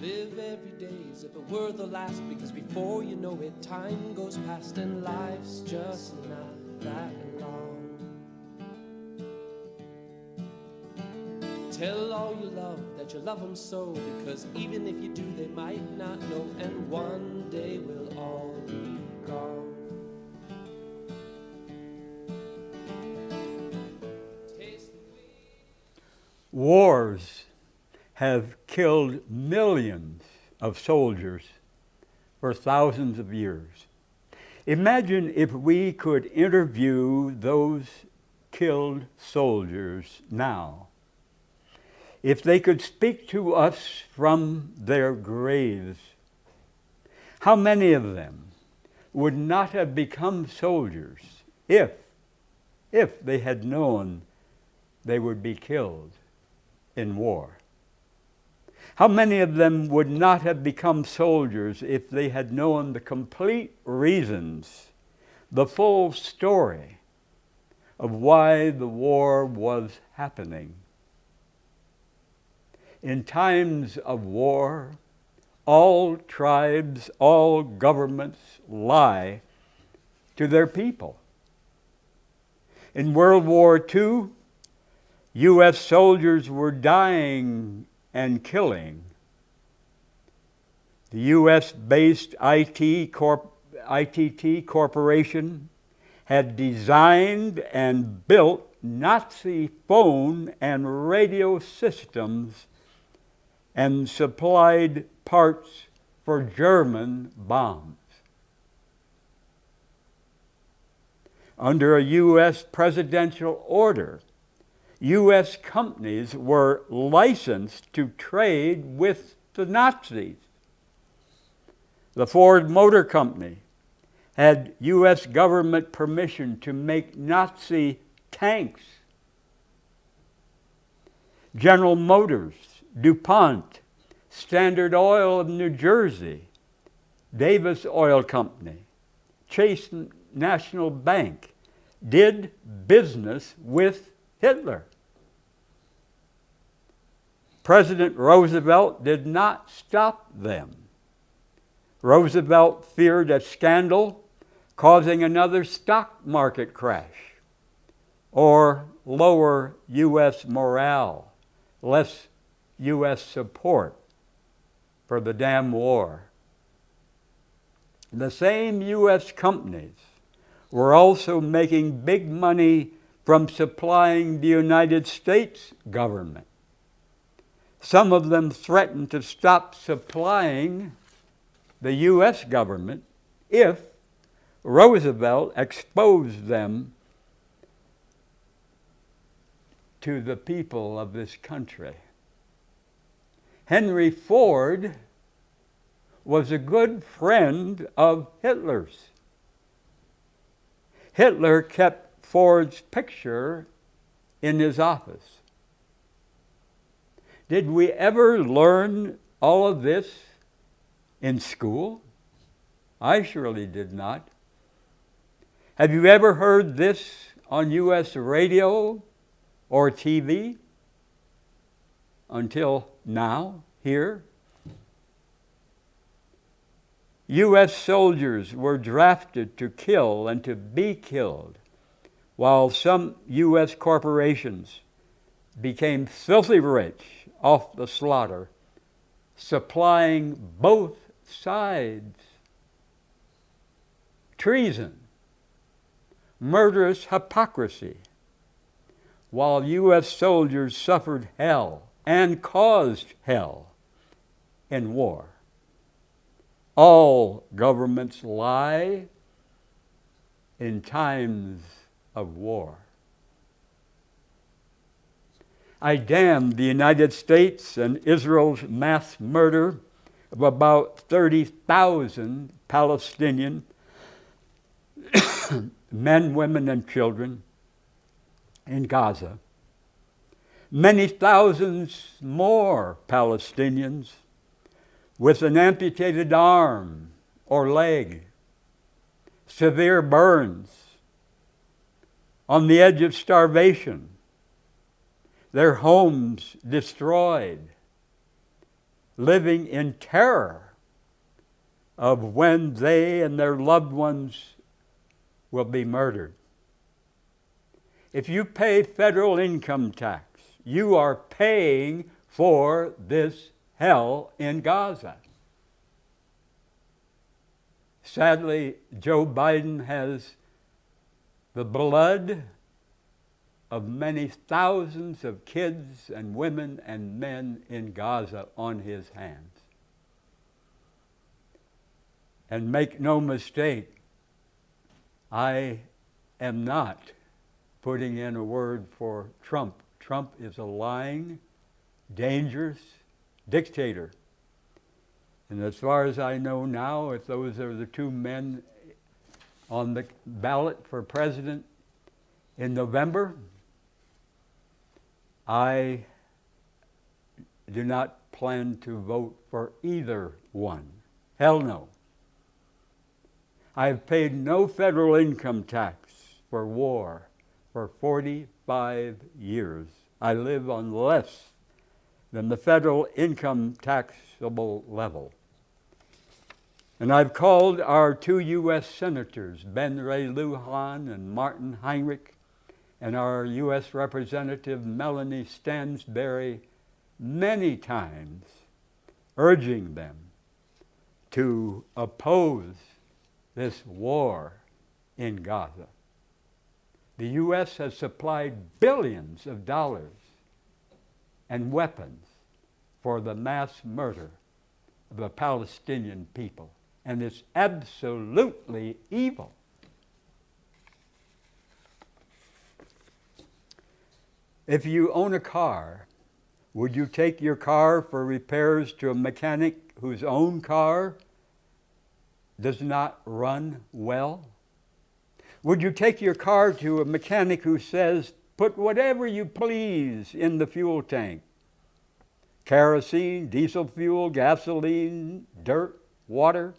Live every day as if it were the last, because before you know it, time goes past and life's just not that long. Tell all you love that you love them so, because even if you do, they might not know, and one day we'll all be gone. Wars have killed millions of soldiers for thousands of years. Imagine if we could interview those killed soldiers now. If they could speak to us from their graves, how many of them would not have become soldiers if they had known they would be killed in war? How many of them would not have become soldiers if they had known the complete reasons, the full story of why the war was happening? In times of war, all tribes, all governments lie to their people. In World War II, U.S. soldiers were dying and killing. The U.S.-based ITT Corporation had designed and built Nazi phone and radio systems and supplied parts for German bombs. Under a U.S. presidential order, U.S. companies were licensed to trade with the Nazis. The Ford Motor Company had U.S. government permission to make Nazi tanks. General Motors, DuPont, Standard Oil of New Jersey, Davis Oil Company, Chase National Bank did business with Hitler. President Roosevelt did not stop them. Roosevelt feared a scandal causing another stock market crash or lower U.S. morale, less U.S. support for the damn war. The same U.S. companies were also making big money from supplying the United States government. Some of them threatened to stop supplying the U.S. government if Roosevelt exposed them to the people of this country. Henry Ford was a good friend of Hitler's. Hitler kept Ford's picture in his office. Did we ever learn all of this in school? I surely did not. Have you ever heard this on U.S. radio or TV? Until now, here. U.S. soldiers were drafted to kill and to be killed, while some U.S. corporations became filthy rich off the slaughter, supplying both sides. Treason, murderous hypocrisy, while U.S. soldiers suffered hell and caused hell in war. All governments lie in times of war. I damn the United States and Israel's mass murder of about 30,000 Palestinian men, women, and children in Gaza. Many thousands more Palestinians with an amputated arm or leg, severe burns, on the edge of starvation, their homes destroyed, living in terror of when they and their loved ones will be murdered. If you pay federal income tax, you are paying for this hell in Gaza. Sadly, Joe Biden has the blood of many thousands of kids and women and men in Gaza on his hands. And make no mistake, I am not putting in a word for Trump. Trump is a lying, dangerous dictator. And as far as I know now, if those are the two men on the ballot for president in November, I do not plan to vote for either one. Hell no. I have paid no federal income tax for war for 45 years. I live on less than the federal income taxable level. And I've called our two U.S. senators, Ben Ray Lujan and Martin Heinrich, and our U.S. Representative Melanie Stansberry many times, urging them to oppose this war in Gaza. The U.S. has supplied billions of dollars and weapons for the mass murder of the Palestinian people. And it's absolutely evil. If you own a car, would you take your car for repairs to a mechanic whose own car does not run well? Would you take your car to a mechanic who says, put whatever you please in the fuel tank? Kerosene, diesel fuel, gasoline, dirt, water?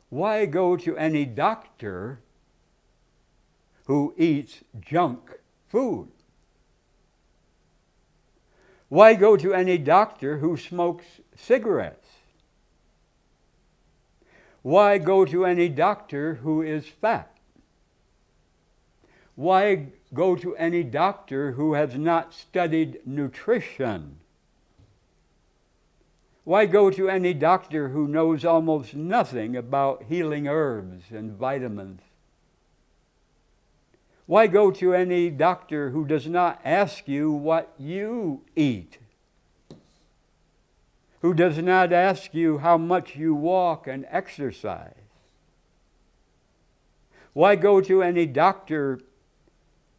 Why go to any doctor who eats junk food? Why go to any doctor who smokes cigarettes? Why go to any doctor who is fat? Why go to any doctor who has not studied nutrition? Why go to any doctor who knows almost nothing about healing herbs and vitamins? Why go to any doctor who does not ask you what you eat? Who does not ask you how much you walk and exercise? Why go to any doctor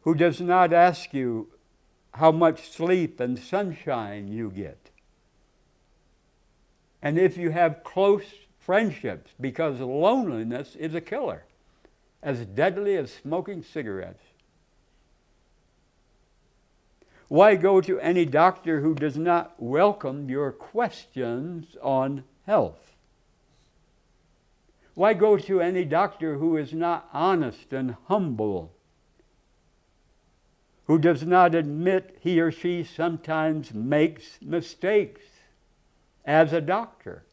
who does not ask you how much sleep and sunshine you get? And if you have close friendships, because loneliness is a killer, as deadly as smoking cigarettes. Why go to any doctor who does not welcome your questions on health? Why go to any doctor who is not honest and humble? Who does not admit he or she sometimes makes mistakes as a doctor?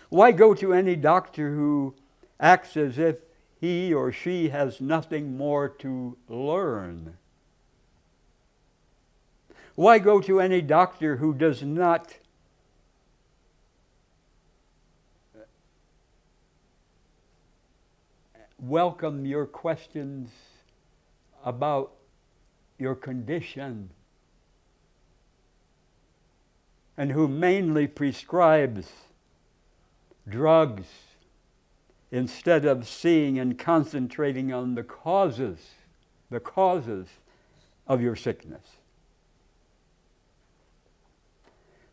Why go to any doctor who acts as if he or she has nothing more to learn? Why go to any doctor who does not welcome your questions about your condition, and who mainly prescribes drugs instead of seeing and concentrating on the causes of your sickness?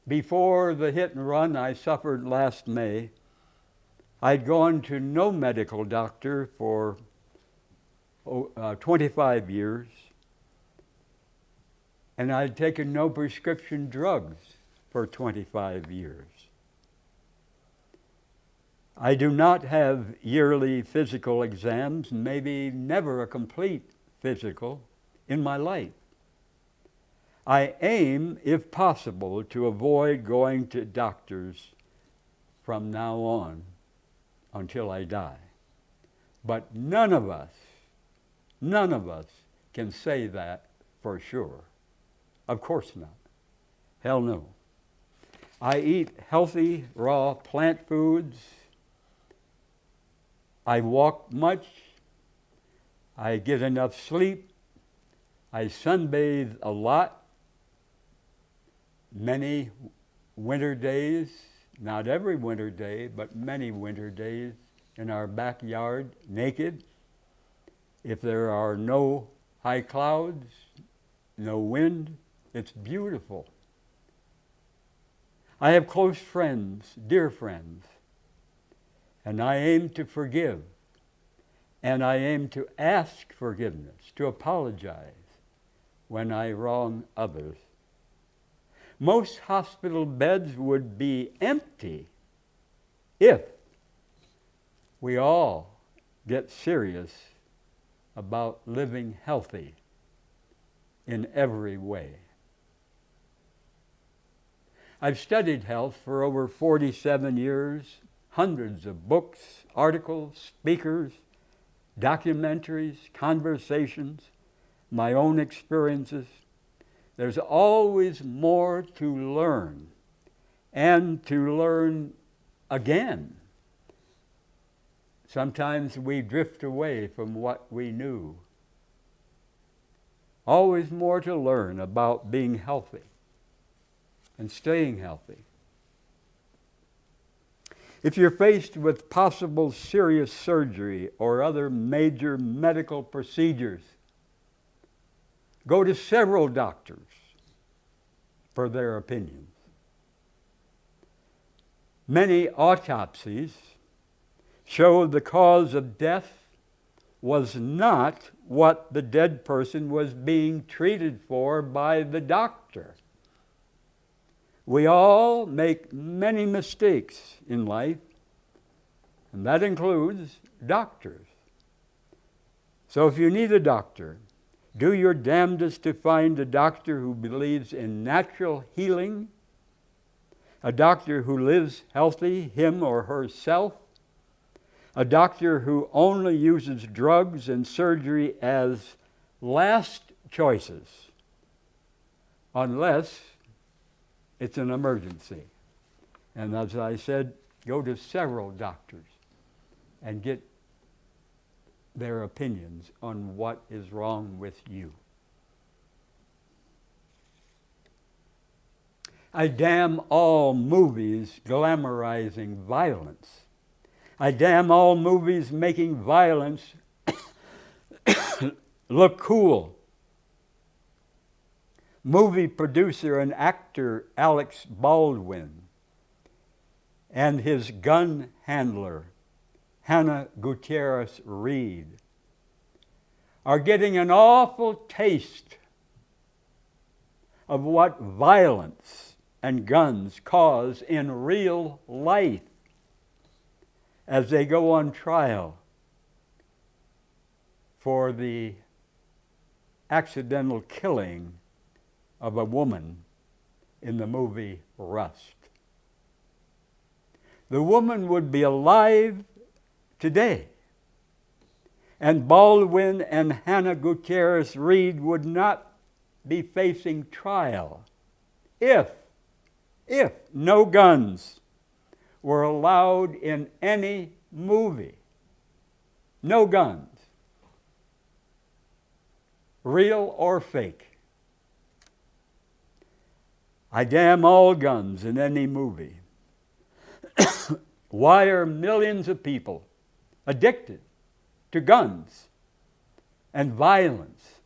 Before the hit and run I suffered last May, I'd gone to no medical doctor for 25 years, and I'd taken no prescription drugs for 25 years. I do not have yearly physical exams, maybe never a complete physical in my life. I aim, if possible, to avoid going to doctors from now on until I die. But none of us can say that for sure. Of course not. Hell no. I eat healthy, raw plant foods. I walk much. I get enough sleep. I sunbathe a lot. Many winter days, not every winter day, but many winter days in our backyard, naked. If there are no high clouds, no wind, it's beautiful. I have close friends, dear friends, and I aim to forgive, and I aim to ask forgiveness, to apologize when I wrong others. Most hospital beds would be empty if we all get serious about living healthy in every way. I've studied health for over 47 years, hundreds of books, articles, speakers, documentaries, conversations, my own experiences. There's always more to learn and to learn again. Sometimes we drift away from what we knew. Always more to learn about being healthy and staying healthy. If you're faced with possible serious surgery or other major medical procedures, go to several doctors for their opinions. Many autopsies show the cause of death was not what the dead person was being treated for by the doctor. We all make many mistakes in life, and that includes doctors. So if you need a doctor, do your damnedest to find a doctor who believes in natural healing, a doctor who lives healthy, him or herself, a doctor who only uses drugs and surgery as last choices, unless it's an emergency. And as I said, go to several doctors and get their opinions on what is wrong with you. I damn all movies glamorizing violence. I damn all movies making violence look cool. Movie producer and actor Alex Baldwin and his gun handler, Hannah Gutierrez Reed, are getting an awful taste of what violence and guns cause in real life as they go on trial for the accidental killing of a woman in the movie Rust. The woman would be alive today, and Baldwin and Hannah Gutierrez Reed would not be facing trial if no guns were allowed in any movie. No guns, real or fake. I damn all guns in any movie. Why are millions of people addicted to guns and violence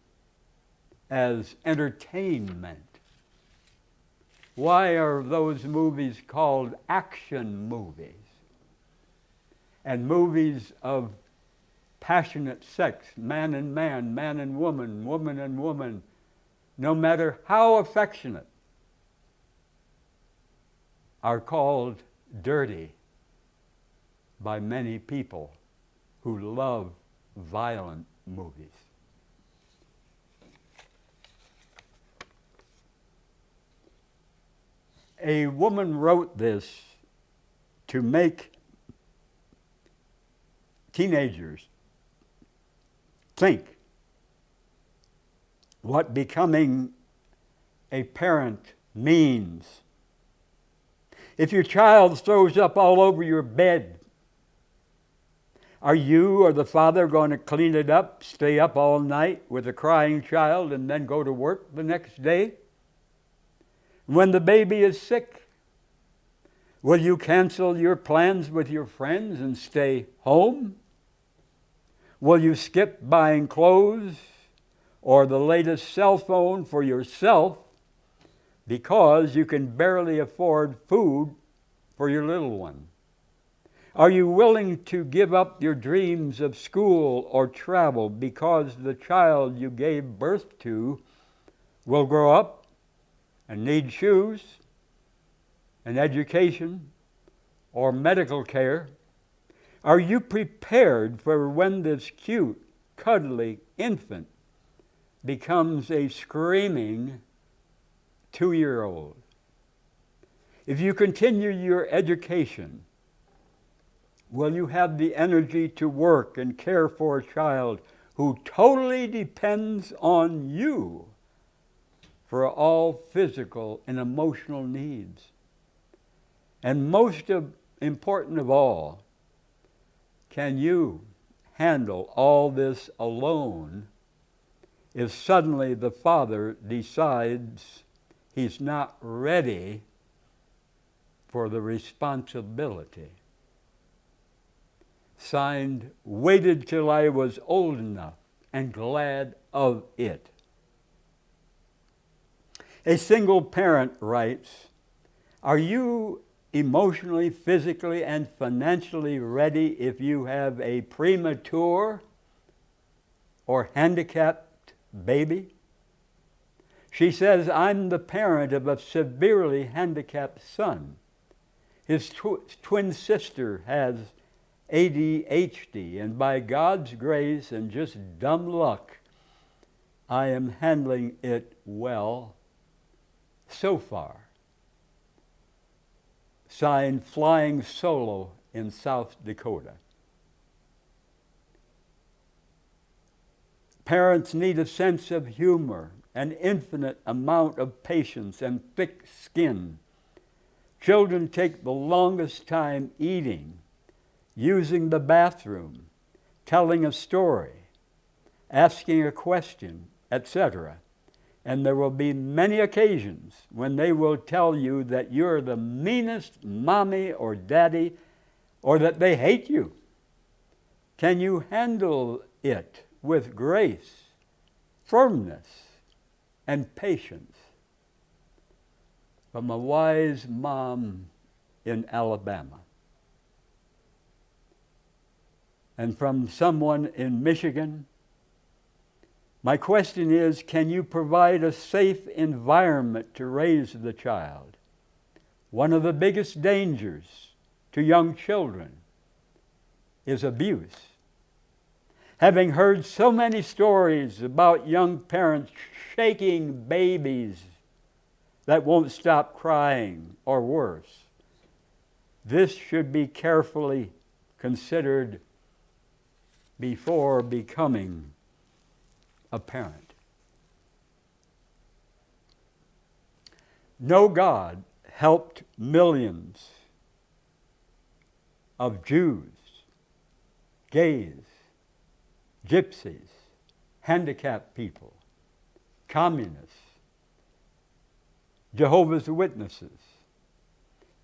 as entertainment? Why are those movies called action movies? And movies of passionate sex, man and man, man and woman, woman and woman, no matter how affectionate, are called dirty by many people who love violent movies. A woman wrote this to make teenagers think what becoming a parent means. If your child throws up all over your bed, are you or the father going to clean it up, stay up all night with a crying child, and then go to work the next day? When the baby is sick, will you cancel your plans with your friends and stay home? Will you skip buying clothes or the latest cell phone for yourself because you can barely afford food for your little one? Are you willing to give up your dreams of school or travel because the child you gave birth to will grow up and need shoes and education or medical care? Are you prepared for when this cute, cuddly infant becomes a screaming 2-year-old? If you continue your education, will you have the energy to work and care for a child who totally depends on you for all physical and emotional needs? And most important of all, can you handle all this alone if suddenly the father decides he's not ready for the responsibility? Signed, waited till I was old enough and glad of it. A single parent writes, are you emotionally, physically, and financially ready if you have a premature or handicapped baby? She says, I'm the parent of a severely handicapped son. His twin sister has ADHD, and by God's grace and just dumb luck, I am handling it well so far. Signed, flying solo in South Dakota. Parents need a sense of humor, an infinite amount of patience, and thick skin. Children take the longest time eating, using the bathroom, telling a story, asking a question, etc. And there will be many occasions when they will tell you that you're the meanest mommy or daddy, or that they hate you. Can you handle it with grace, firmness, and patience? From a wise mom in Alabama. And from someone in Michigan, my question is, can you provide a safe environment to raise the child? One of the biggest dangers to young children is abuse. Having heard so many stories about young parents shaking babies that won't stop crying or worse, this should be carefully considered before becoming a parent. No God helped millions of Jews, gays, gypsies, handicapped people, communists, Jehovah's Witnesses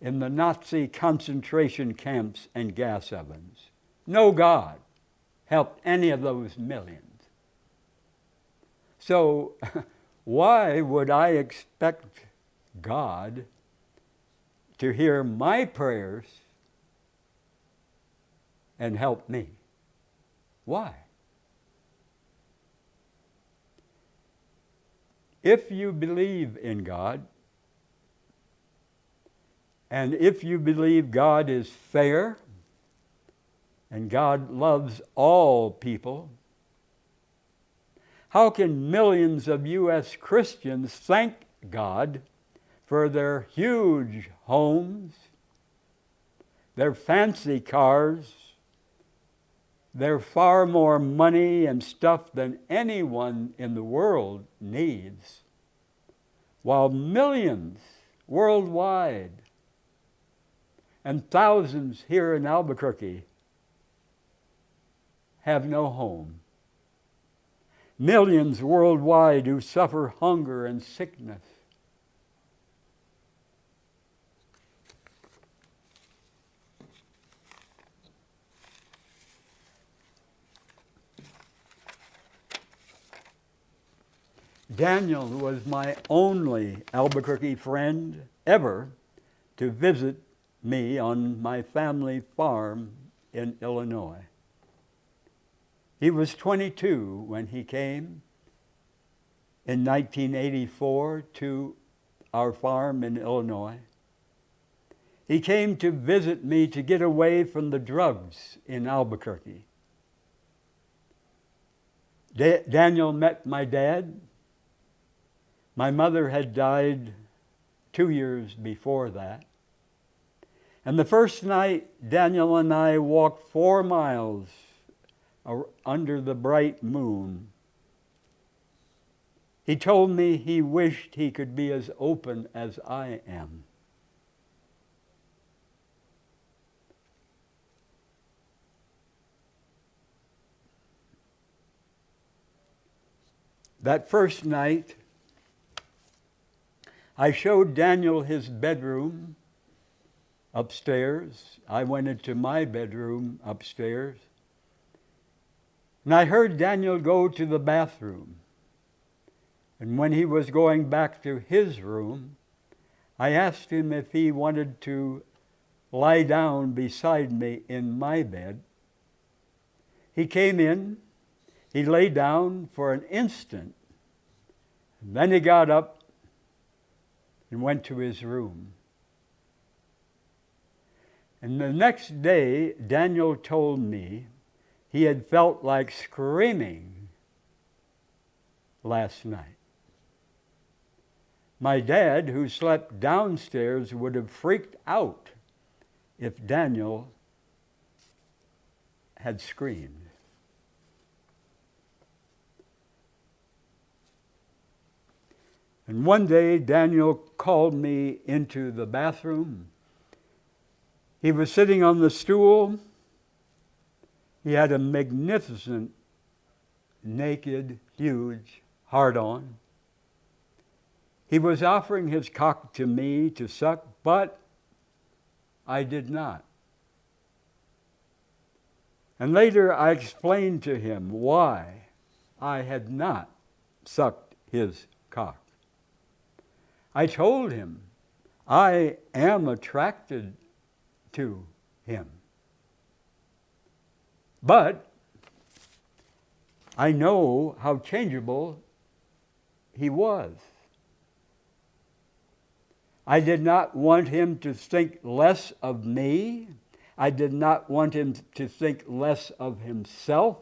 in the Nazi concentration camps and gas ovens. No God helped any of those millions. So why would I expect God to hear my prayers and help me? Why? If you believe in God, and if you believe God is fair, and God loves all people, how can millions of U.S. Christians thank God for their huge homes, their fancy cars, their far more money and stuff than anyone in the world needs, while millions worldwide and thousands here in Albuquerque have no home. Millions worldwide who suffer hunger and sickness. Daniel was my only Albuquerque friend ever to visit me on my family farm in Illinois. He was 22 when he came in 1984 to our farm in Illinois. He came to visit me to get away from the drugs in Albuquerque. Daniel met my dad. My mother had died 2 years before that. And the first night, Daniel and I walked 4 miles under the bright moon. He told me he wished he could be as open as I am. That first night, I showed Daniel his bedroom upstairs. I went into my bedroom upstairs. And I heard Daniel go to the bathroom. And when he was going back to his room, I asked him if he wanted to lie down beside me in my bed. He came in, he lay down for an instant, and then he got up and went to his room. And the next day, Daniel told me he had felt like screaming last night. My dad, who slept downstairs, would have freaked out if Daniel had screamed. And one day, Daniel called me into the bathroom. He was sitting on the stool. He had a magnificent, naked, huge hard-on. He was offering his cock to me to suck, but I did not. And later I explained to him why I had not sucked his cock. I told him I am attracted to him. But I know how changeable he was. I did not want him to think less of me. I did not want him to think less of himself.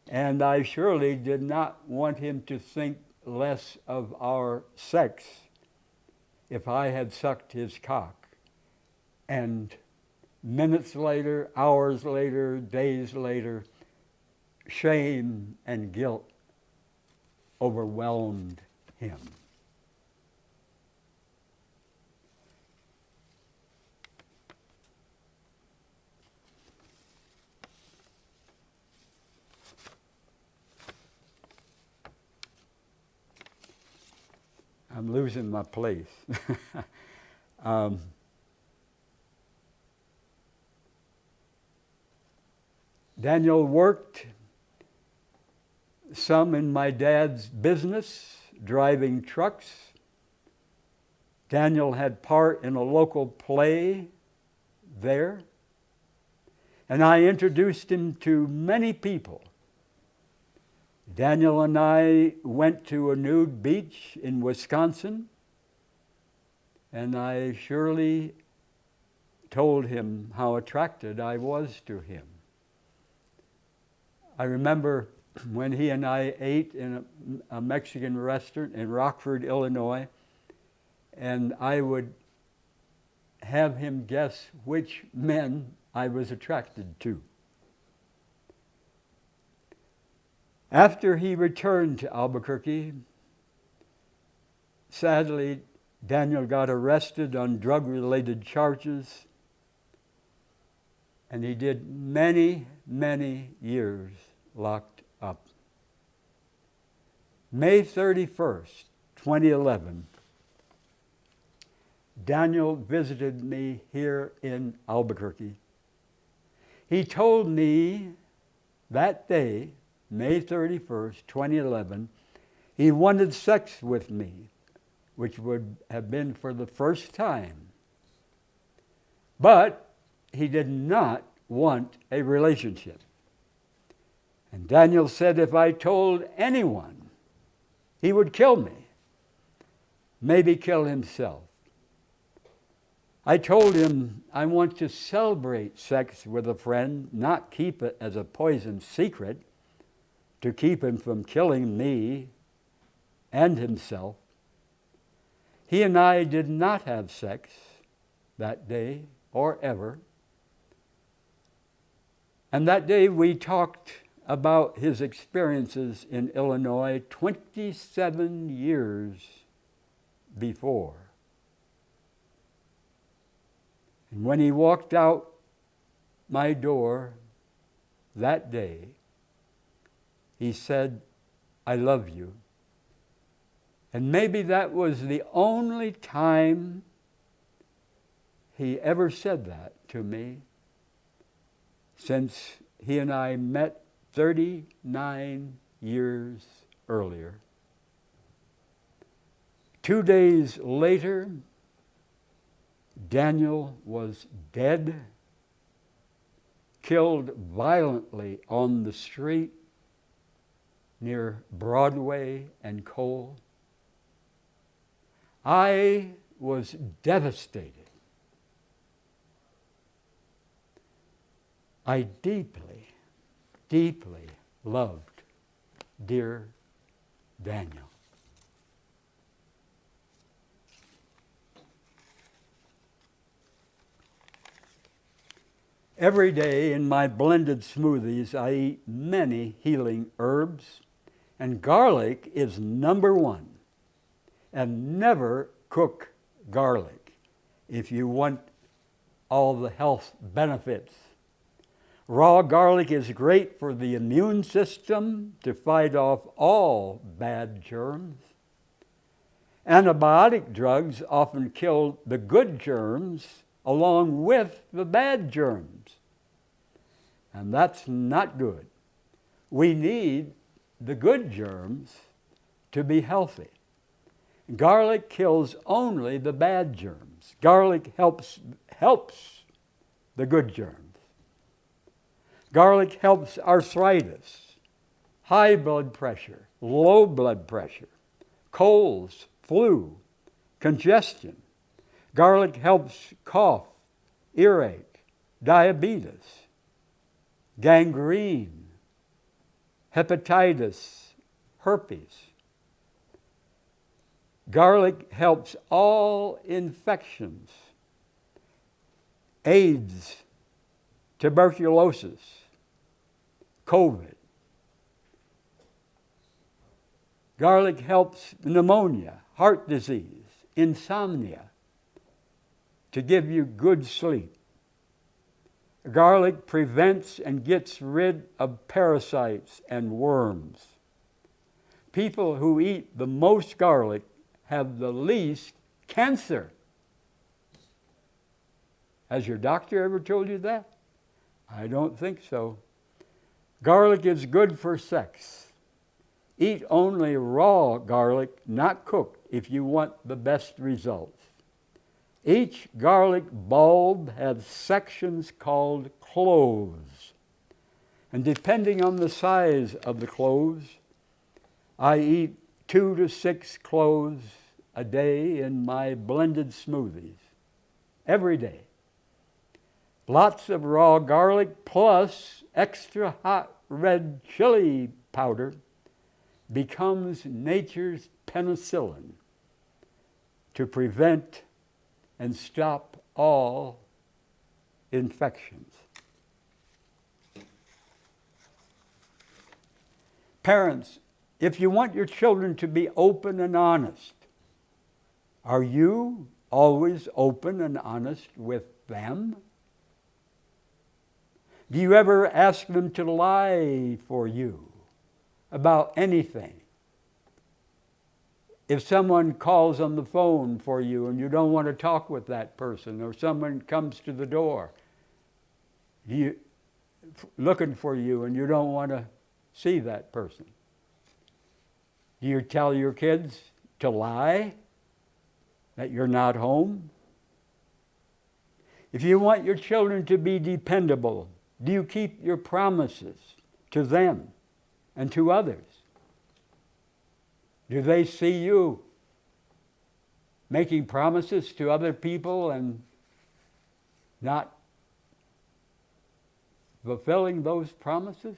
And I surely did not want him to think less of our sex if I had sucked his cock. And minutes later, hours later, days later, shame and guilt overwhelmed him. I'm losing my place. Daniel worked some in my dad's business, driving trucks. Daniel had part in a local play there. And I introduced him to many people. Daniel and I went to a nude beach in Wisconsin, and I surely told him how attracted I was to him. I remember when he and I ate in a Mexican restaurant in Rockford, Illinois, and I would have him guess which men I was attracted to. After he returned to Albuquerque, sadly, Daniel got arrested on drug-related charges, and he did many, many years locked up. May 31st, 2011, Daniel visited me here in Albuquerque. He told me that day, May 31st, 2011, he wanted sex with me, which would have been for the first time. But he did not want a relationship. And Daniel said if I told anyone, he would kill me, maybe kill himself. I told him I want to celebrate sex with a friend, not keep it as a poison secret to keep him from killing me and himself. He and I did not have sex that day or ever. And that day we talked about his experiences in Illinois 27 years before. And when he walked out my door that day, he said, "I love you." And maybe that was the only time he ever said that to me since he and I met 39 years earlier. 2 days later, Daniel was dead, killed violently on the street near Broadway and Cole. I was devastated. I deeply, deeply loved dear Daniel. Every day in my blended smoothies, I eat many healing herbs, and garlic is number one. And never cook garlic if you want all the health benefits. Raw garlic is great for the immune system to fight off all bad germs. Antibiotic drugs often kill the good germs along with the bad germs. And that's not good. We need the good germs to be healthy. Garlic kills only the bad germs. Garlic helps the good germs. Garlic helps arthritis, high blood pressure, low blood pressure, colds, flu, congestion. Garlic helps cough, earache, diabetes, gangrene, hepatitis, herpes. Garlic helps all infections, AIDS, tuberculosis, COVID. Garlic helps pneumonia, heart disease, insomnia, to give you good sleep. Garlic prevents and gets rid of parasites and worms. People who eat the most garlic have the least cancer. Has your doctor ever told you that? I don't think so. Garlic is good for sex. Eat only raw garlic, not cooked, if you want the best results. Each garlic bulb has sections called cloves. And depending on the size of the cloves, I eat 2 to 6 cloves a day in my blended smoothies, every day. Lots of raw garlic plus extra hot red chili powder becomes nature's penicillin to prevent and stop all infections. Parents, if you want your children to be open and honest, are you always open and honest with them? Do you ever ask them to lie for you about anything? If someone calls on the phone for you and you don't want to talk with that person, or someone comes to the door looking for you and you don't want to see that person, do you tell your kids to lie, that you're not home? If you want your children to be dependable, do you keep your promises to them and to others? Do they see you making promises to other people and not fulfilling those promises?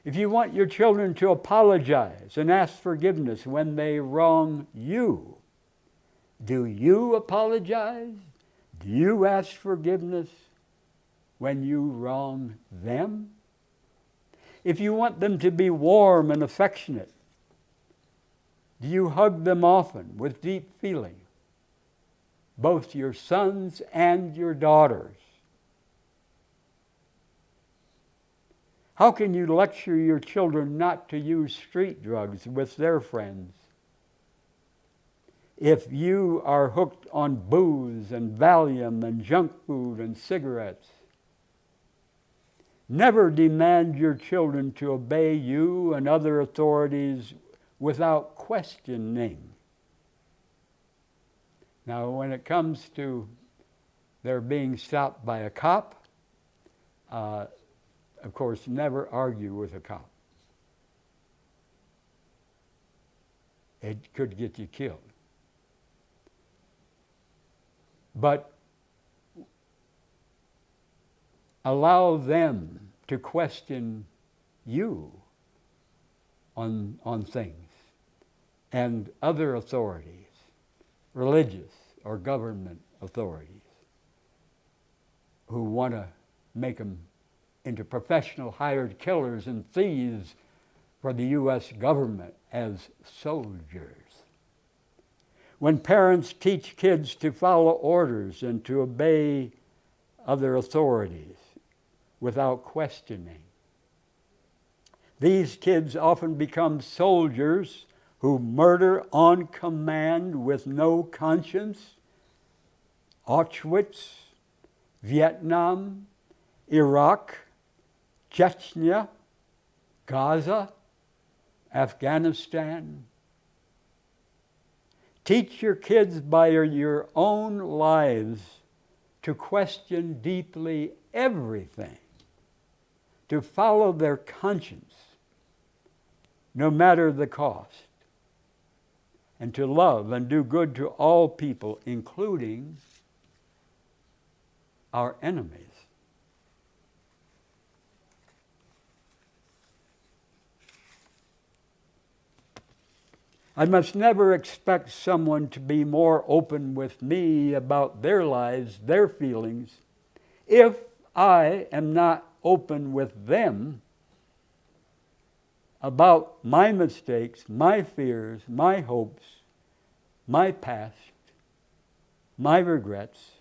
If you want your children to apologize and ask forgiveness when they wrong you, do you apologize? Do you ask forgiveness when you wrong them? If you want them to be warm and affectionate, do you hug them often with deep feeling, both your sons and your daughters? How can you lecture your children not to use street drugs with their friends if you are hooked on booze and Valium and junk food and cigarettes? Never demand your children to obey you and other authorities without questioning. Now, when it comes to their being stopped by a cop, of course, never argue with a cop. It could get you killed. But allow them to question you on things, and other authorities, religious or government authorities, who want to make them into professional hired killers and thieves for the U.S. government as soldiers. When parents teach kids to follow orders and to obey other authorities without questioning, these kids often become soldiers who murder on command with no conscience. Auschwitz, Vietnam, Iraq, Chechnya, Gaza, Afghanistan. Teach your kids by your own lives to question deeply everything, to follow their conscience, no matter the cost, and to love and do good to all people, including our enemies. I must never expect someone to be more open with me about their lives, their feelings, if I am not open with them about my mistakes, my fears, my hopes, my past, my regrets.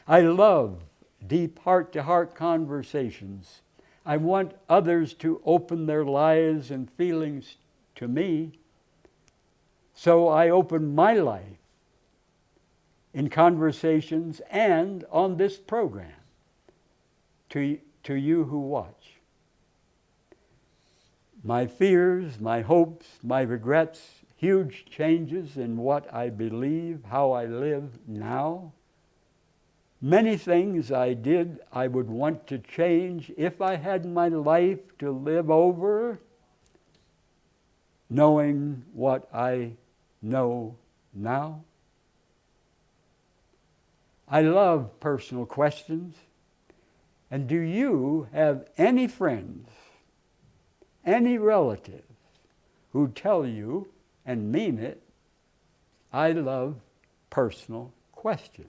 I love deep heart-to-heart conversations. I want others to open their lives and feelings to me. So I open my life in conversations and on this program to you who watch. My fears, my hopes, my regrets, huge changes in what I believe, how I live now. Many things I did I would want to change if I had my life to live over, knowing what I know now. I love personal questions. And do you have any friends, any relatives who tell you and mean it, I love personal questions.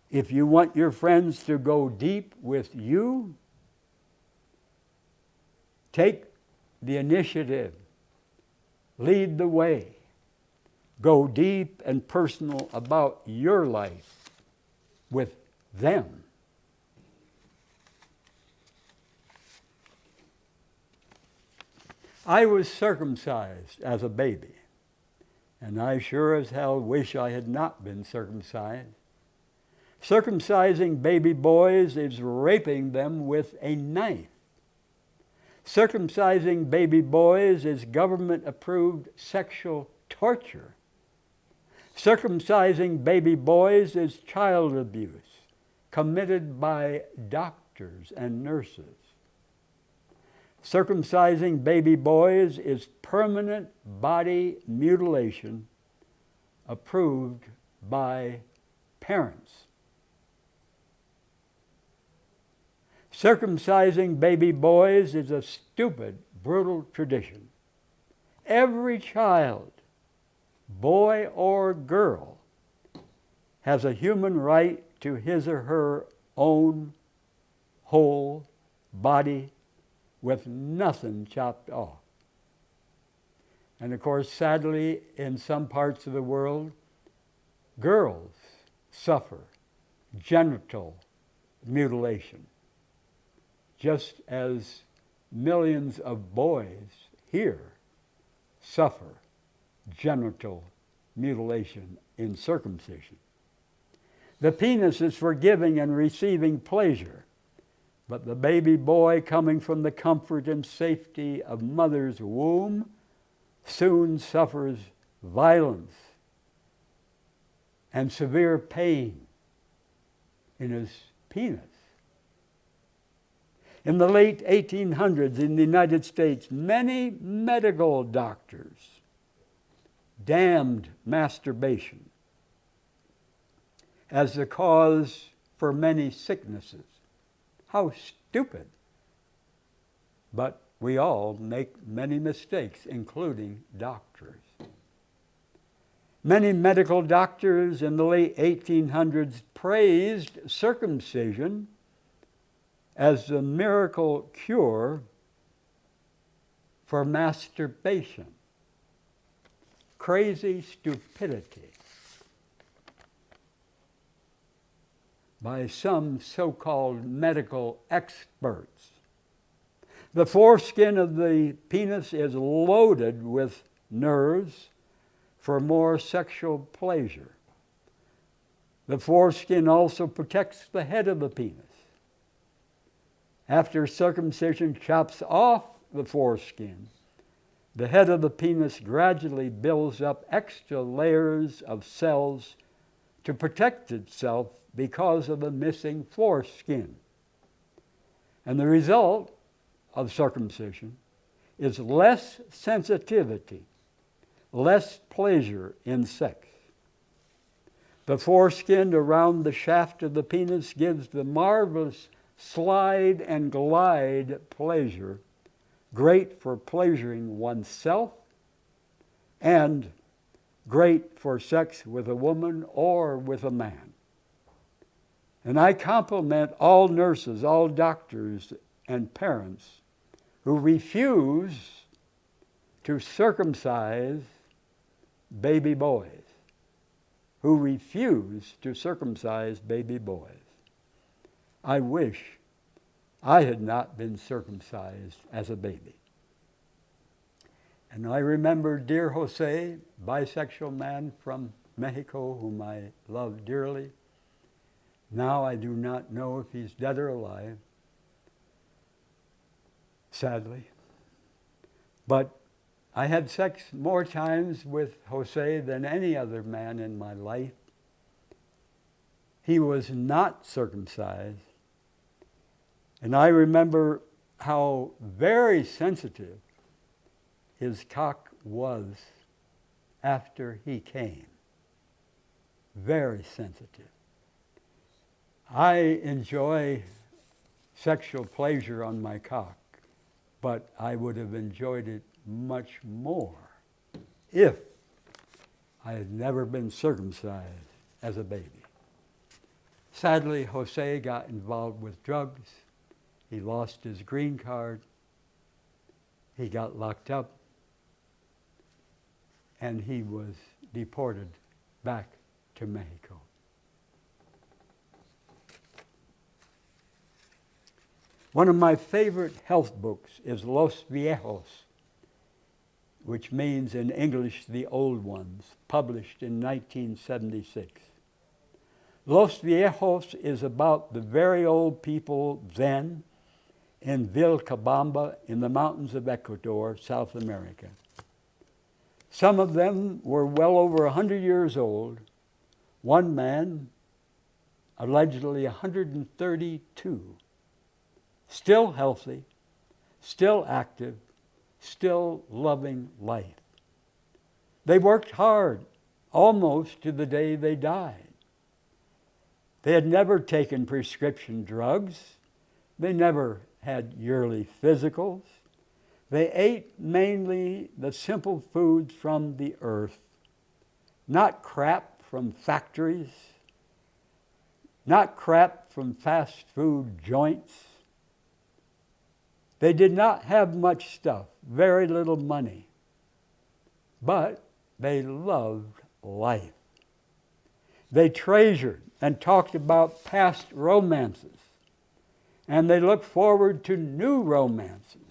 If you want your friends to go deep with you, take the initiative, lead the way, go deep and personal about your life with them. I was circumcised as a baby, and I sure as hell wish I had not been circumcised. Circumcising baby boys is raping them with a knife. Circumcising baby boys is government-approved sexual torture. Circumcising baby boys is child abuse committed by doctors and nurses. Circumcising baby boys is permanent body mutilation approved by parents. Circumcising baby boys is a stupid, brutal tradition. Every child, boy or girl, has a human right to his or her own whole body with nothing chopped off. And of course, sadly, in some parts of the world, girls suffer genital mutilation, just as millions of boys here suffer genital mutilation in circumcision. The penis is for giving and receiving pleasure, but the baby boy coming from the comfort and safety of mother's womb soon suffers violence and severe pain in his penis. In the late 1800s in the United States, many medical doctors damned masturbation as the cause for many sicknesses. How stupid. But we all make many mistakes, including doctors. Many medical doctors in the late 1800s praised circumcision as the miracle cure for masturbation. Crazy stupidity by some so-called medical experts. The foreskin of the penis is loaded with nerves for more sexual pleasure. The foreskin also protects the head of the penis. After circumcision chops off the foreskin, the head of the penis gradually builds up extra layers of cells to protect itself because of the missing foreskin. And the result of circumcision is less sensitivity, less pleasure in sex. The foreskin around the shaft of the penis gives the marvelous slide and glide pleasure, great for pleasuring oneself and great for sex with a woman or with a man. And I compliment all nurses, all doctors, and parents who refuse to circumcise baby boys, who refuse to circumcise baby boys. I wish I had not been circumcised as a baby. And I remember dear Jose, bisexual man from Mexico, whom I love dearly. Now I do not know if he's dead or alive, sadly. But I had sex more times with Jose than any other man in my life. He was not circumcised. And I remember how very sensitive his cock was after he came. Very sensitive. I enjoy sexual pleasure on my cock but I would have enjoyed it much more if I had never been circumcised as a baby. Sadly, Jose got involved with drugs. He lost his green card. He got locked up. And he was deported back to Mexico. One of my favorite health books is Los Viejos, which means in English, the old ones, published in 1976. Los Viejos is about the very old people then in Vilcabamba in the mountains of Ecuador, South America. Some of them were well over 100 years old. One man, allegedly 132, still healthy, still active, still loving life. They worked hard, almost to the day they died. They had never taken prescription drugs. They never had yearly physicals. They ate mainly the simple foods from the earth, not crap from factories, not crap from fast food joints. They did not have much stuff, very little money, but they loved life. They treasured and talked about past romances, and they looked forward to new romances.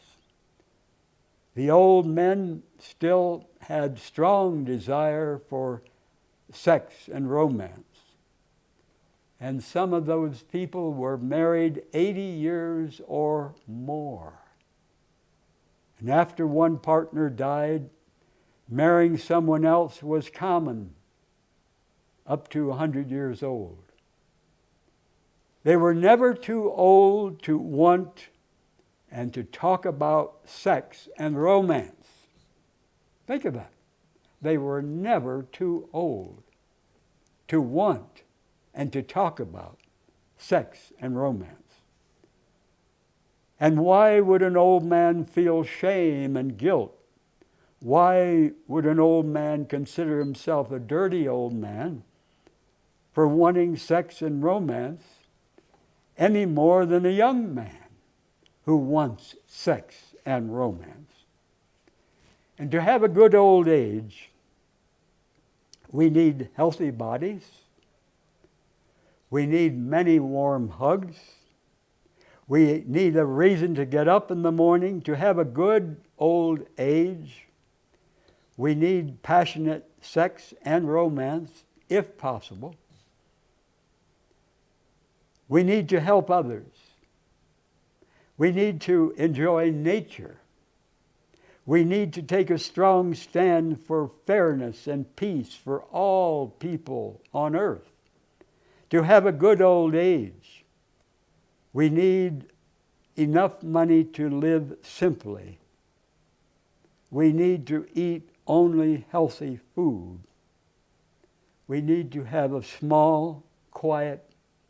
The old men still had strong desire for sex and romance. And some of those people were married 80 years or more. And after one partner died, marrying someone else was common, up to 100 years old. They were never too old to want and to talk about sex and romance. Think of that. They were never too old to want and to talk about sex and romance. And why would an old man feel shame and guilt? Why would an old man consider himself a dirty old man for wanting sex and romance any more than a young man who wants sex and romance? And to have a good old age, we need healthy bodies. We need many warm hugs. We need a reason to get up in the morning. To have a good old age, we need passionate sex and romance, if possible. We need to help others. We need to enjoy nature. We need to take a strong stand for fairness and peace for all people on earth. To have a good old age, we need enough money to live simply. We need to eat only healthy food. We need to have a small, quiet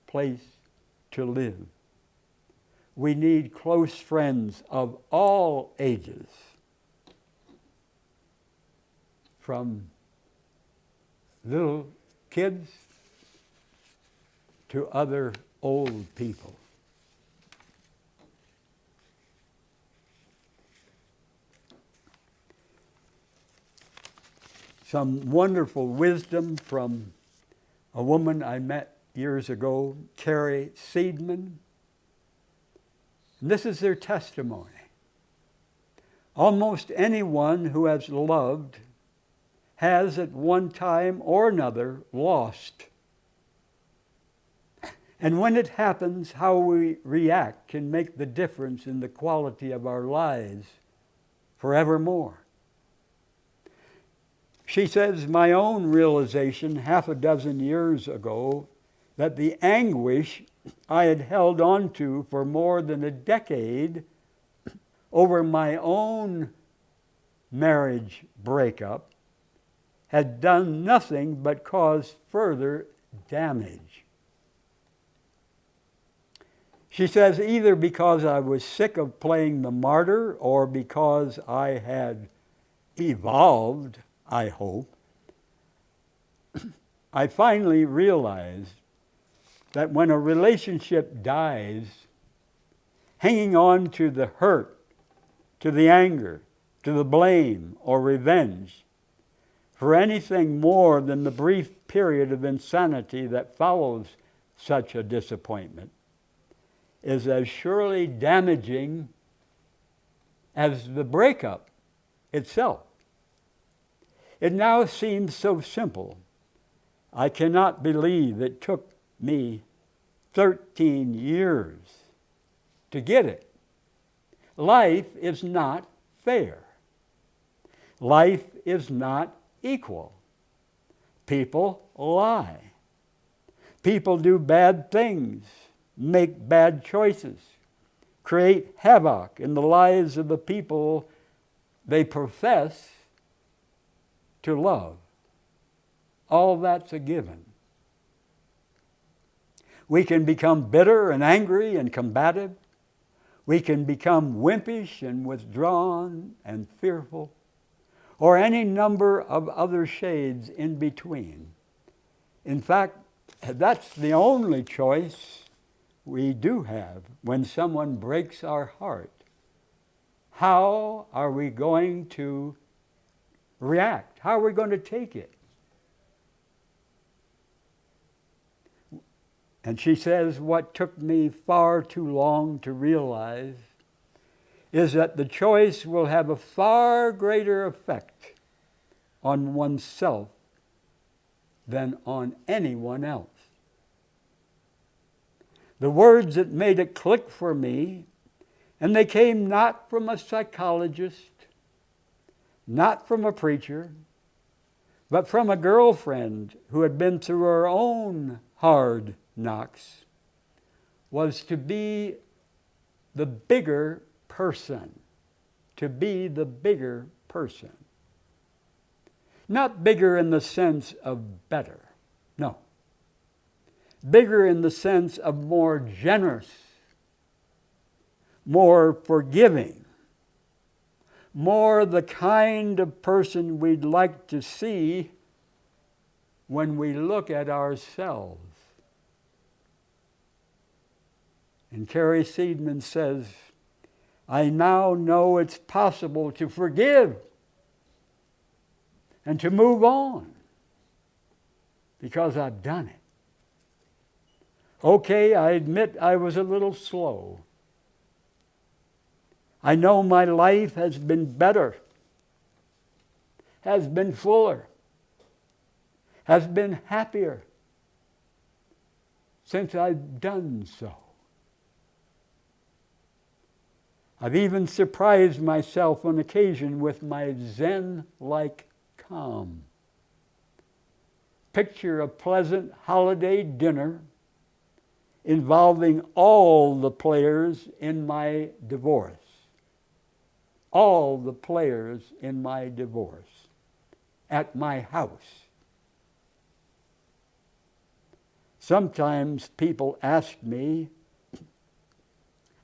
place to live. We need close friends of all ages, from little kids to other old people. Some wonderful wisdom from a woman I met years ago, Carrie Seidman. And this is their testimony. Almost anyone who has loved has at one time or another lost. And when it happens, how we react can make the difference in the quality of our lives forevermore. She says, my own realization 6 years ago that the anguish I had held on to for more than a decade over my own marriage breakup had done nothing but cause further damage. She says, either because I was sick of playing the martyr or because I had evolved, I hope, I finally realized that when a relationship dies, hanging on to the hurt, to the anger, to the blame or revenge for anything more than the brief period of insanity that follows such a disappointment is as surely damaging as the breakup itself. It now seems so simple. I cannot believe it took me 13 years to get it. Life is not fair. Life is not equal. People lie. People do bad things, make bad choices, create havoc in the lives of the people they profess to love. All that's a given. We can become bitter and angry and combative. We can become wimpish and withdrawn and fearful, or any number of other shades in between. In fact, that's the only choice we do have when someone breaks our heart. How are we going to react? How are we going to take it? And she says, what took me far too long to realize is that the choice will have a far greater effect on oneself than on anyone else. The words that made it click for me, and they came not from a psychologist, not from a preacher, but from a girlfriend who had been through her own hard knocks, was to be the bigger person. To be the bigger person. Not bigger in the sense of better, no. Bigger in the sense of more generous, more forgiving, more the kind of person we'd like to see when we look at ourselves. And Carrie Seidman says, I now know it's possible to forgive and to move on because I've done it. Okay, I admit I was a little slow. I know my life has been better, has been fuller, has been happier since I've done so. I've even surprised myself on occasion with my Zen-like calm. Picture a pleasant holiday dinner involving all the players in my divorce. All the players in my divorce at my house. Sometimes people ask me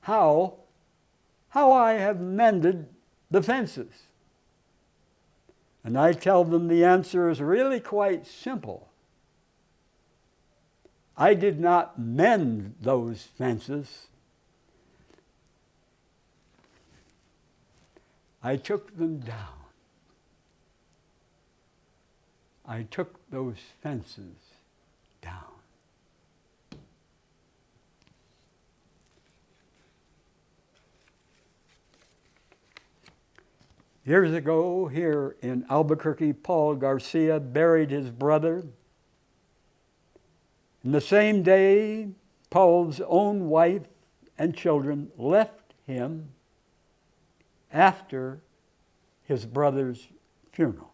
how I have mended the fences. And I tell them the answer is really quite simple. I did not mend those fences. I took them down. I took those fences down. Years ago, here in Albuquerque, Paul Garcia buried his brother. And the same day, Paul's own wife and children left him after his brother's funeral.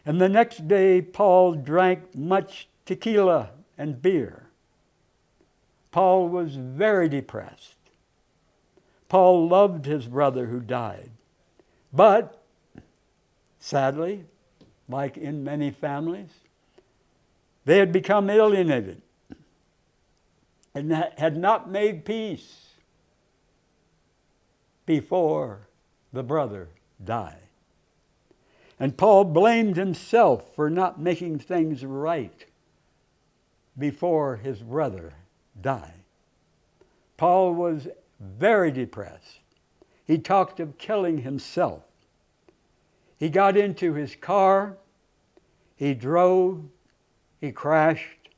And the next day, Paul drank much tequila and beer. Paul was very depressed. Paul loved his brother who died. But, sadly, like in many families, they had become alienated. and had not made peace before the brother died. And Paul blamed himself for not making things right before his brother died. Paul was very depressed. He talked of killing himself. He got into his car, he drove, he crashed,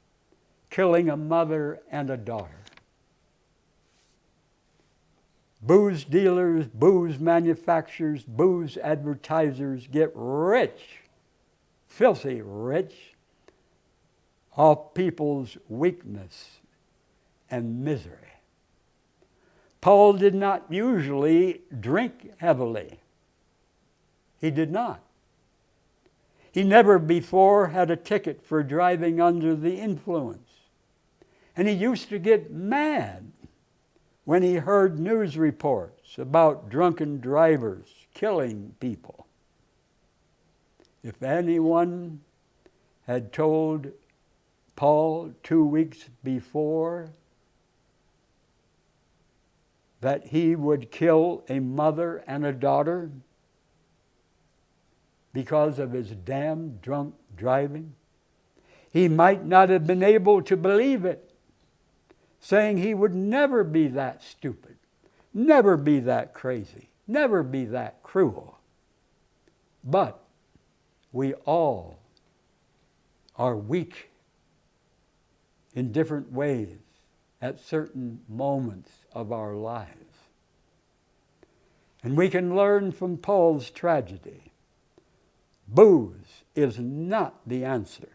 killing a mother and a daughter. Booze dealers, booze manufacturers, booze advertisers get rich, filthy rich, off people's weakness and misery. Paul did not usually drink heavily. He did not. He never before had a ticket for driving under the influence. And he used to get mad when he heard news reports about drunken drivers killing people. If anyone had told Paul 2 weeks before that he would kill a mother and a daughter because of his damn drunk driving, he might not have been able to believe it, saying he would never be that stupid, never be that crazy, never be that cruel. But we all are weak in different ways at certain moments of our lives. And we can learn from Paul's tragedy. Booze is not the answer.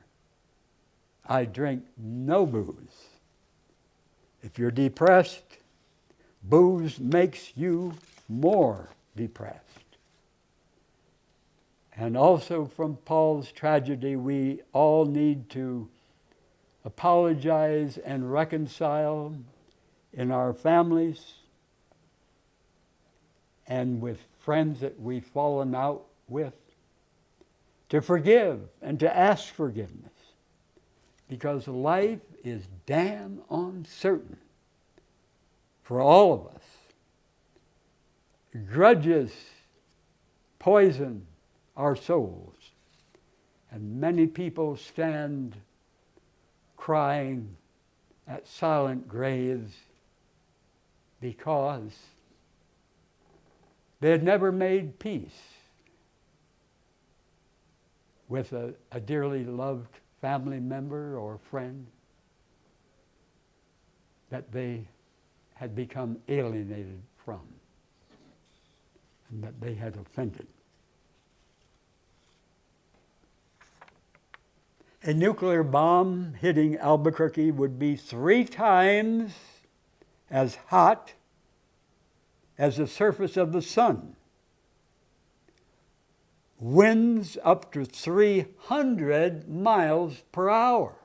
I drink no booze. If you're depressed, booze makes you more depressed. And also from Paul's tragedy, we all need to apologize and reconcile in our families and with friends that we've fallen out with, to forgive and to ask forgiveness, because life is damn uncertain for all of us. Grudges poison our souls, and many people stand crying at silent graves because they had never made peace with a dearly loved family member or friend that they had become alienated from and that they had offended. A nuclear bomb hitting Albuquerque would be 3 times as hot as the surface of the sun. Winds up to 300 miles per hour.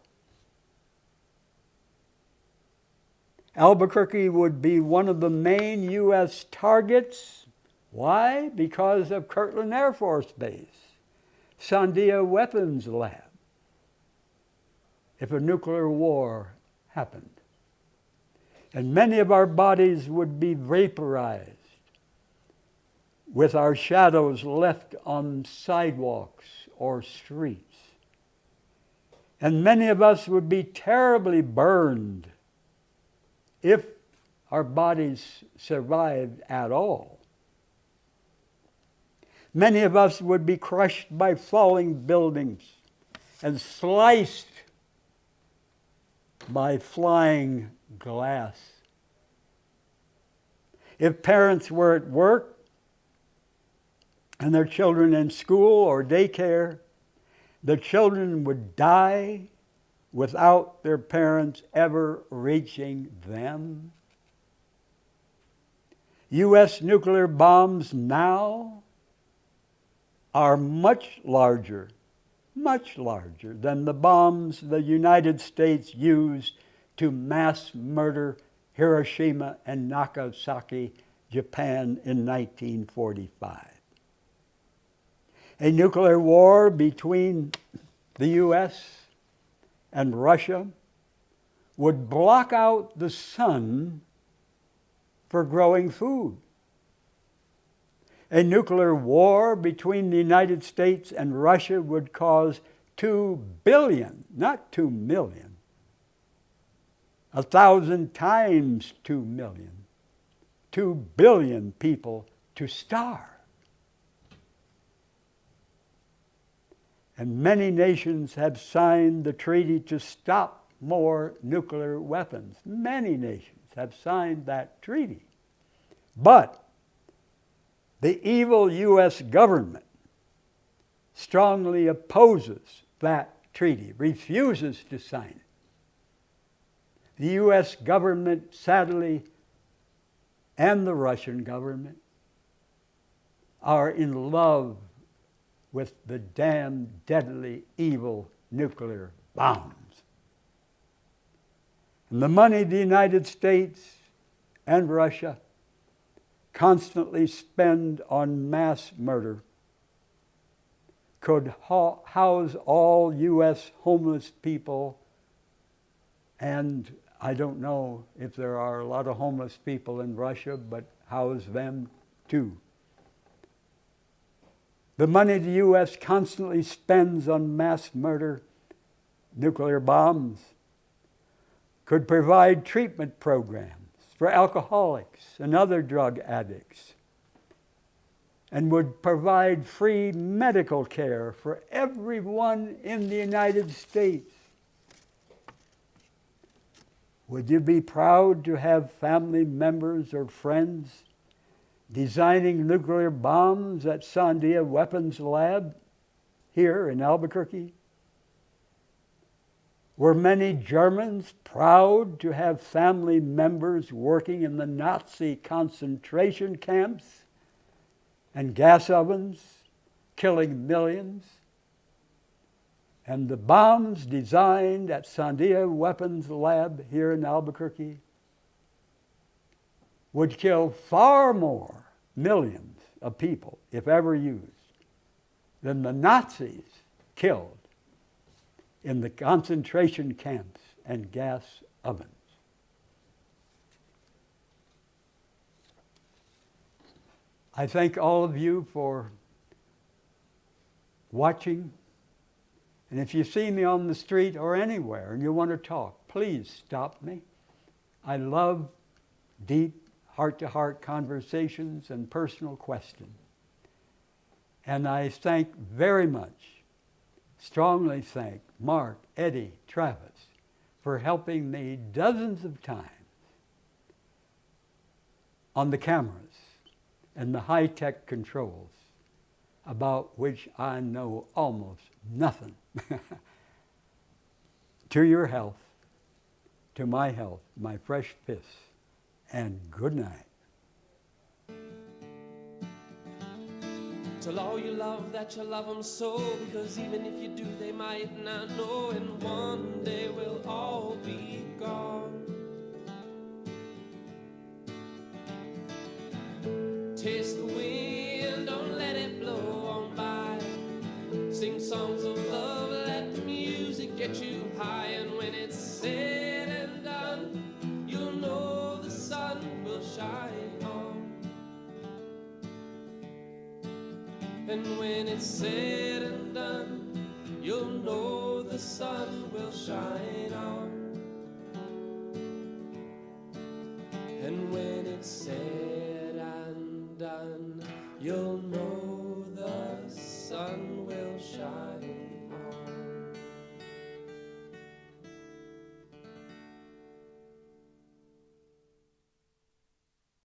Albuquerque would be one of the main U.S. targets. Why? Because of Kirtland Air Force Base, Sandia Weapons Lab, if a nuclear war happened. And many of our bodies would be vaporized, with our shadows left on sidewalks or streets. And many of us would be terribly burned if our bodies survived at all. Many of us would be crushed by falling buildings and sliced by flying glass. If parents were at work and their children in school or daycare, the children would die without their parents ever reaching them. U.S. nuclear bombs now are much larger than the bombs the United States used to mass murder Hiroshima and Nagasaki, Japan in 1945. A nuclear war between the U.S. and Russia would block out the sun for growing food. A nuclear war between the United States and Russia would cause 2 billion, not 2 million, 1,000 times 2 million, 2 billion people to starve. And many nations have signed the treaty to stop more nuclear weapons. Many nations have signed that treaty. But the evil U.S. government strongly opposes that treaty, refuses to sign it. The U.S. government, sadly, and the Russian government are in love with the damn deadly, evil nuclear bombs. And the money the United States and Russia constantly spend on mass murder could house all U.S. homeless people, and I don't know if there are a lot of homeless people in Russia, but house them too. The money the U.S. constantly spends on mass murder, nuclear bombs, could provide treatment programs for alcoholics and other drug addicts, and would provide free medical care for everyone in the United States. Would you be proud to have family members or friends designing nuclear bombs at Sandia Weapons Lab here in Albuquerque? Were many Germans proud to have family members working in the Nazi concentration camps and gas ovens, killing millions? And the bombs designed at Sandia Weapons Lab here in Albuquerque would kill far more millions of people, if ever used, than the Nazis killed in the concentration camps and gas ovens. I thank all of you for watching. And if you see me on the street or anywhere and you want to talk, please stop me. I love deep, heart-to-heart conversations and personal questions. And I thank very much, strongly thank Mark, Eddie, Travis for helping me dozens of times on the cameras and the high-tech controls, about which I know almost nothing. To your health, to my health, my fresh fists, and good night. Tell all you love that you love them so, because even if you do, they might not know, and one day we'll all be gone. Taste the wind, don't let it blow on by. Sing songs of love, let the music get you high, and when it's said and done, you'll know the sun will shine on. And when it's said and done, you'll know the sun will shine on. And when it's said and done, you'll know the sun will shine.